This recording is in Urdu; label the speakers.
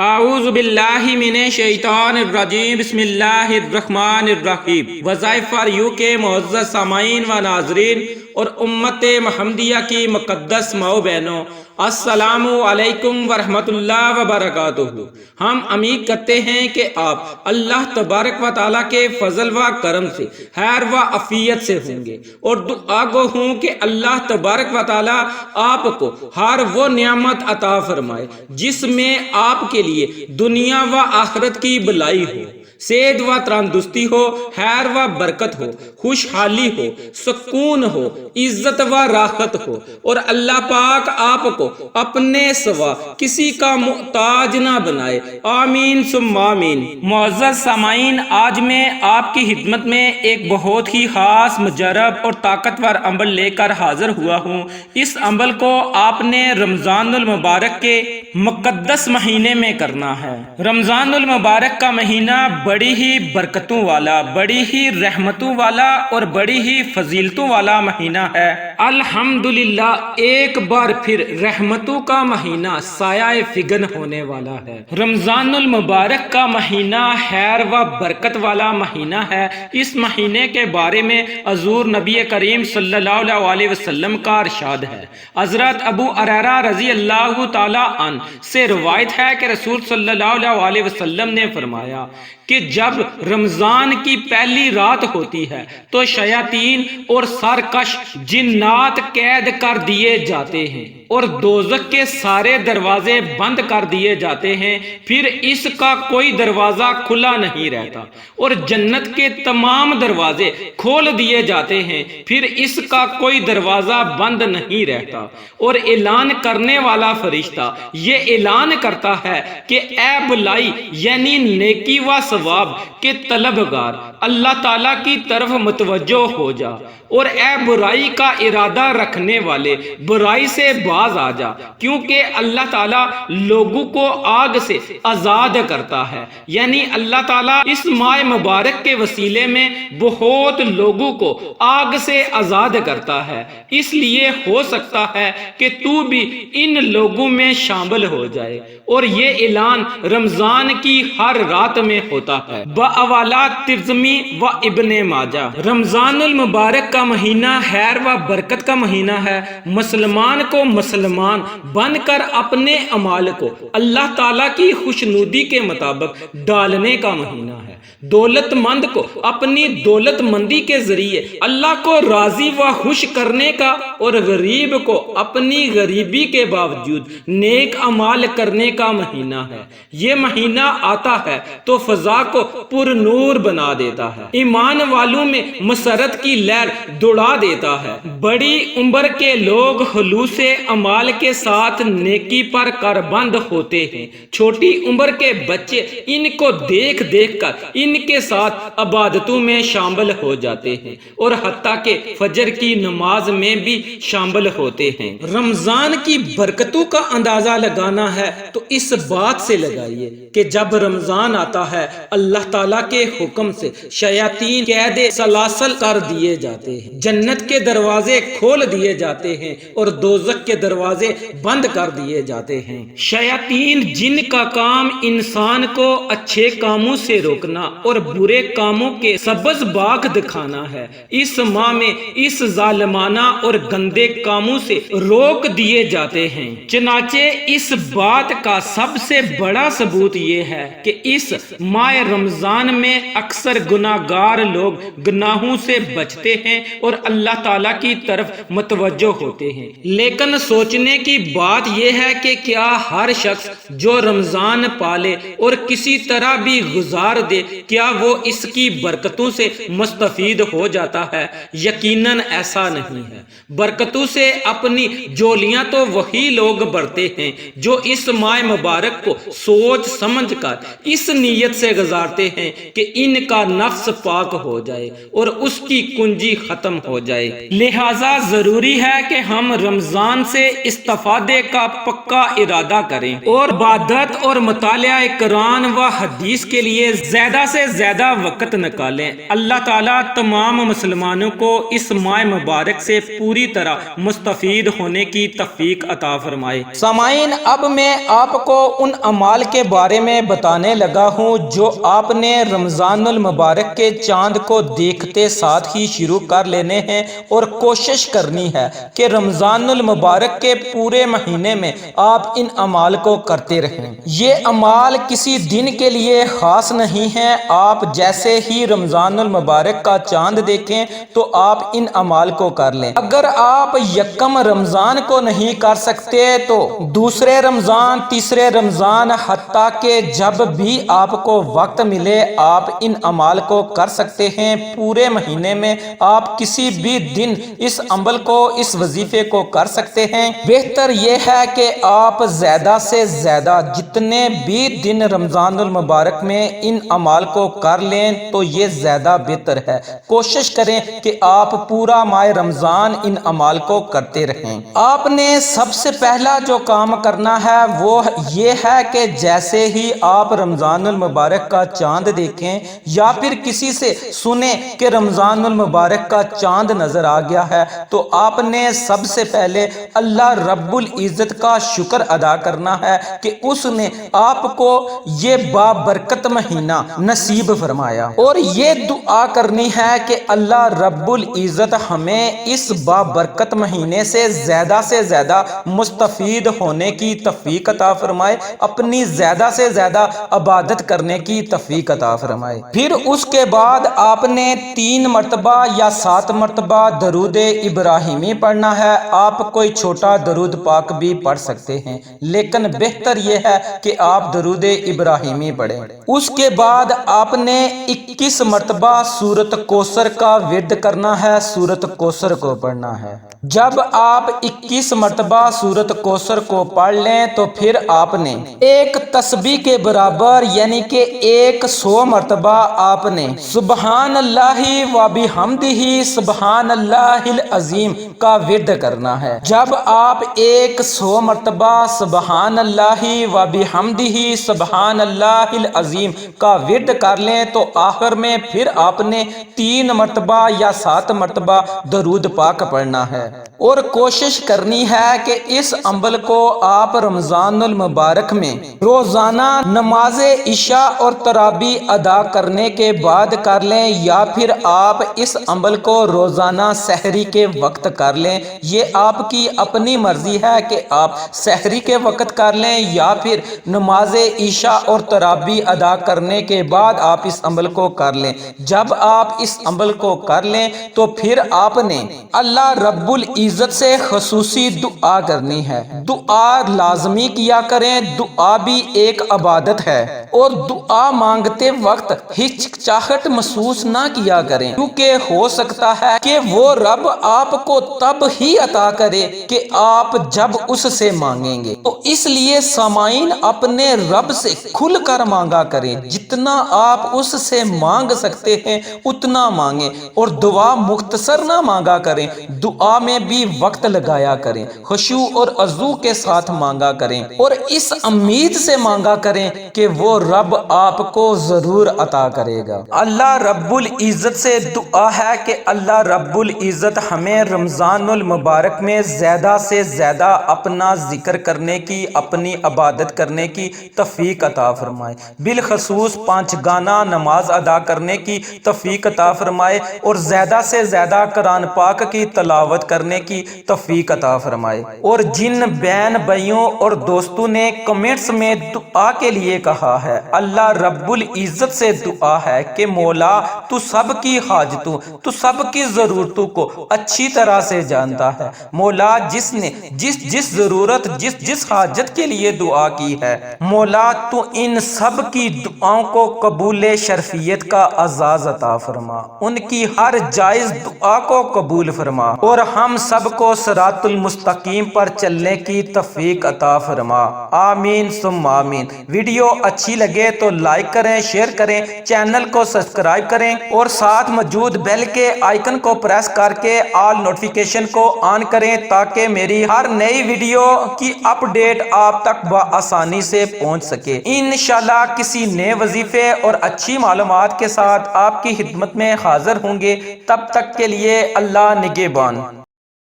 Speaker 1: اعوذ باللہ من الشیطان الرجیم بسم اللہ الرحمن الرحیم۔ وظائف فار یو کے معزز سامعین و ناظرین اور امت محمدیہ کی مقدس ماؤ بہنوں، السلام علیکم ورحمۃ اللہ وبرکاتہ۔ ہم امید کرتے ہیں کہ آپ اللہ تبارک و تعالیٰ کے فضل و کرم سے خیر و عافیت سے ہوں گے، اور دعا گو ہوں کہ اللہ تبارک و تعالیٰ آپ کو ہر وہ نعمت عطا فرمائے جس میں آپ کے لیے دنیا و آخرت کی بھلائی ہو، صحت و تندرستی ہو، خیر و برکت ہو، خوشحالی ہو، سکون ہو، عزت و راحت ہو، اور اللہ پاک آپ کو اپنے سوا کسی کا محتاج نہ بنائے، آمین ثم آمین۔ معزز سامعین، آج میں آپ کی خدمت میں ایک بہت ہی خاص، مجرب اور طاقتور عمل لے کر حاضر ہوا ہوں۔ اس عمل کو آپ نے رمضان المبارک کے مقدس مہینے میں کرنا ہے۔ رمضان المبارک کا مہینہ بڑی ہی برکتوں والا، بڑی ہی رحمتوں والا اور بڑی ہی فضیلتوں والا مہینہ ہے۔ الحمدللہ ایک بار پھر رحمتوں کا مہینہ سایہ فگن ہونے والا ہے۔ رمضان المبارک کا مہینہ خیر و برکت والا مہینہ ہے۔ اس مہینے کے بارے میں حضور نبی کریم صلی اللہ علیہ وسلم کا ارشاد ہے۔ حضرت ابو ہریرہ رضی اللہ تعالی عنہ سے روایت ہے کہ رسول صلی اللہ علیہ وسلم نے فرمایا کہ جب رمضان کی پہلی رات ہوتی ہے تو شیاطین اور سرکش جنات قید کر دیے جاتے ہیں اور دوزخ کے سارے دروازے بند کر دیے جاتے ہیں، پھر اس کا کوئی دروازہ کھلا نہیں رہتا، اور جنت کے تمام دروازے کھول دیے جاتے ہیں، پھر اس کا کوئی دروازہ بند نہیں رہتا، اور اعلان کرنے والا فرشتہ یہ اعلان کرتا ہے کہ اے بھلائی یعنی نیکی و ثواب کے طلبگار، اللہ تعالیٰ کی طرف متوجہ ہو جا، اور اے برائی کا ارادہ رکھنے والے برائی سے باز آ جا، کیونکہ اللہ تعالیٰ لوگوں کو آگ سے آزاد کرتا ہے۔ یعنی اللہ تعالیٰ اس ماہ مبارک کے وسیلے میں بہت لوگوں کو آگ سے آزاد کرتا ہے، اس لیے ہو سکتا ہے کہ تو بھی ان لوگوں میں شامل ہو جائے۔ اور یہ اعلان رمضان کی ہر رات میں ہوتا ہے۔ بحوالہ ترمذی و ابن ماجہ۔ رمضان المبارک کا مہینہ خیر و برکت کا مہینہ ہے۔ مسلمان کو مسلمان بن کر اپنے اعمال کو اللہ تعالیٰ کی خوشنودی کے مطابق ڈالنے کا مہینہ ہے۔ دولت مند کو اپنی دولت مندی کے ذریعے اللہ کو راضی و خوش کرنے کا، اور غریب کو اپنی غریبی کے باوجود نیک اعمال کرنے کا مہینہ ہے۔ یہ مہینہ آتا ہے تو فضا کو پر نور بنا دیتا ہے، ایمان والوں میں مسرت کی لہر دوڑا دیتا ہے۔ بڑی عمر کے لوگ خلوص اعمال کے ساتھ نیکی پر کاربند ہوتے ہیں، چھوٹی عمر کے بچے ان کو دیکھ دیکھ کر ان کے ساتھ عبادتوں میں شامل ہو جاتے ہیں، اور حتیٰ کہ فجر کی نماز میں بھی شامل ہوتے ہیں۔ رمضان کی برکتوں کا اندازہ لگانا ہے تو اس بات سے لگائیے کہ جب رمضان آتا ہے اللہ تعالیٰ کے حکم سے شیاطین قید سلاسل کر دیے جاتے ہیں، جنت کے دروازے کھول دیے جاتے ہیں، اور دوزخ کے دروازے بند کر دیے جاتے ہیں۔ شیاطین جن کا کام انسان کو اچھے کاموں سے روکنا اور برے کاموں کے سبز باغ دکھانا ہے، اس ماہ میں اس ظالمانہ اور گندے کاموں سے روک دیے جاتے ہیں۔ چنانچہ اس بات کا سب سے بڑا ثبوت یہ ہے کہ اس ماہ رمضان میں اکثر گناہگار لوگ گناہوں سے بچتے ہیں اور اللہ تعالیٰ کی طرف متوجہ ہوتے ہیں۔ لیکن سوچنے کی بات یہ ہے کہ کیا ہر شخص جو رمضان پالے اور کسی طرح بھی گزار دے، کیا وہ اس کی برکتوں سے مستفید ہو جاتا ہے؟ یقیناً ایسا نہیں ہے۔ برکتوں سے اپنی جولیاں تو وہی لوگ بھرتے ہیں جو اس ماہ مبارک کو سوچ سمجھ کر اس نیت سے گزارتے ہیں کہ ان کا نفس پاک ہو جائے اور اس کی کنجی ختم ہو جائے۔ لہٰذا ضروری ہے کہ ہم رمضان سے استفادے کا پکا ارادہ کریں اور عبادت اور مطالعہ قرآن و حدیث کے لیے زیادہ سے سے زیادہ وقت نکالیں۔ اللہ تعالیٰ تمام مسلمانوں کو اس ماہ مبارک سے پوری طرح مستفید ہونے کی توفیق عطا فرمائے۔ سامعین، اب میں آپ کو ان اعمال کے بارے میں بتانے لگا ہوں جو آپ نے رمضان المبارک کے چاند کو دیکھتے ساتھ ہی شروع کر لینے ہیں، اور کوشش کرنی ہے کہ رمضان المبارک کے پورے مہینے میں آپ ان اعمال کو کرتے رہیں۔ یہ اعمال کسی دن کے لیے خاص نہیں ہیں، آپ جیسے ہی رمضان المبارک کا چاند دیکھیں تو آپ ان اعمال کو کر لیں۔ اگر آپ یکم رمضان کو نہیں کر سکتے تو دوسرے رمضان، تیسرے رمضان، حتیٰ کہ جب بھی آپ کو وقت ملے آپ ان اعمال کو کر سکتے ہیں۔ پورے مہینے میں آپ کسی بھی دن اس عمل کو، اس وظیفے کو کر سکتے ہیں۔ بہتر یہ ہے کہ آپ زیادہ سے زیادہ جتنے بھی دن رمضان المبارک میں ان اعمال کو کر لیں تو یہ زیادہ بہتر ہے۔ کوشش کریں کہ آپ پورا ماہ رمضان ان اعمال کو کرتے رہیں۔ آپ نے سب سے پہلا جو کام کرنا ہے وہ یہ ہے کہ جیسے ہی آپ رمضان المبارک کا چاند دیکھیں یا پھر کسی سے سنیں کہ رمضان المبارک کا چاند نظر آ گیا ہے تو آپ نے سب سے پہلے اللہ رب العزت کا شکر ادا کرنا ہے کہ اس نے آپ کو یہ بابرکت مہینہ نصیب فرمایا، اور یہ دعا کرنی ہے کہ اللہ رب العزت ہمیں اس بابرکت مہینے سے زیادہ مستفید ہونے کی توفیق عطا فرمائے، اپنی زیادہ سے زیادہ عبادت کرنے کی توفیق عطا فرمائے۔ پھر اس کے بعد آپ نے 3 مرتبہ یا 7 مرتبہ درود ابراہیمی پڑھنا ہے۔ آپ کوئی چھوٹا درود پاک بھی پڑھ سکتے ہیں، لیکن بہتر یہ ہے کہ آپ درود ابراہیمی پڑھیں۔ اس کے بعد آپ نے 21 مرتبہ سورۃ کوثر کا ورد کرنا ہے، سورۃ کوثر کو پڑھنا ہے۔ جب آپ 21 مرتبہ سورۃ کوثر کو پڑھ لیں تو پھر آپ نے ایک تسبیح کے برابر یعنی کہ 100 مرتبہ آپ نے سبحان اللہ و بحمدہ سبحان اللہ العظیم کا ورد کرنا ہے۔ جب آپ 100 مرتبہ سبحان اللہ و بحمدہ سبحان اللہ العظیم کا ورد کر لیں تو آخر میں پھر آپ نے 3 مرتبہ یا 7 مرتبہ درود پاک پڑھنا ہے، اور کوشش کرنی ہے کہ اس عمل کو آپ رمضان المبارک میں روزانہ نماز عشاء اور تراویح ادا کرنے کے بعد کر لیں، یا پھر آپ اس عمل کو روزانہ سحری کے وقت کر لیں۔ یہ آپ کی اپنی مرضی ہے کہ آپ سحری کے وقت کر لیں یا پھر نماز عشاء اور تراویح ادا کرنے کے بعد آپ اس عمل کو کر لیں۔ جب آپ اس عمل کو کر لیں تو پھر آپ نے اللہ رب العزت سے خصوصی دعا کرنی ہے۔ دعا لازمی کیا کریں، دعا بھی ایک عبادت ہے، اور دعا مانگتے وقت ہچکچاہٹ محسوس نہ کیا کریں، کیونکہ ہو سکتا ہے کہ وہ رب آپ کو تب ہی عطا کرے کہ آپ جب اس سے مانگیں گے۔ تو اس لیے سامعین اپنے رب سے کھل کر مانگا کریں، جتنا آپ اس سے مانگ سکتے ہیں اتنا مانگیں، اور دعا مختصر نہ مانگا کریں، دعا میں بھی وقت لگایا کریں، خشوع اور عذو کے ساتھ مانگا کریں، اور اس امید سے مانگا کریں کہ وہ رب آپ کو ضرور عطا کرے گا۔ اللہ رب العزت سے دعا ہے کہ اللہ رب العزت ہمیں رمضان المبارک میں زیادہ سے زیادہ اپنا ذکر کرنے کی، اپنی عبادت کرنے کی توفیق عطا فرمائے، بالخصوص 5 گانہ نماز ادا کرنے کی توفیق عطا فرمائے، اور زیادہ سے زیادہ قرآن پاک کی تلاوت کرنے کی توفیق عطا فرمائے۔ اور جن بہن بھائیوں اور دوستوں نے کمنٹس میں دعا کے لیے کہا ہے، اللہ رب العزت سے دعا ہے کہ مولا تو سب کی حاجتوں، تو سب کی ضرورتوں کو اچھی طرح سے جانتا ہے۔ مولا جس نے جس ضرورت، جس حاجت کے لیے دعا کی ہے، مولا تو ان سب کی دعاؤں کو قبول شرفیت کا اعزاز عطا فرما، ان کی ہر جائز دعا کو قبول فرما، اور ہم سب کو صراط المستقیم پر چلنے کی توفیق عطا فرما، آمین ثم آمین۔ ویڈیو اچھی لگے تو لائک کریں، شیئر کریں، چینل کو سبسکرائب کریں، اور ساتھ موجود بیل کے آئیکن کو پریس کر کے آل نوٹیفیکیشن کو آن کریں تاکہ میری ہر نئی ویڈیو کی اپ ڈیٹ آپ تک بآسانی سے پہنچ سکے۔ انشاءاللہ کسی نئے وظیفے اور اچھی معلومات کے ساتھ آپ کی خدمت میں حاضر ہوں گے۔ تب تک کے لیے اللہ نگہبان۔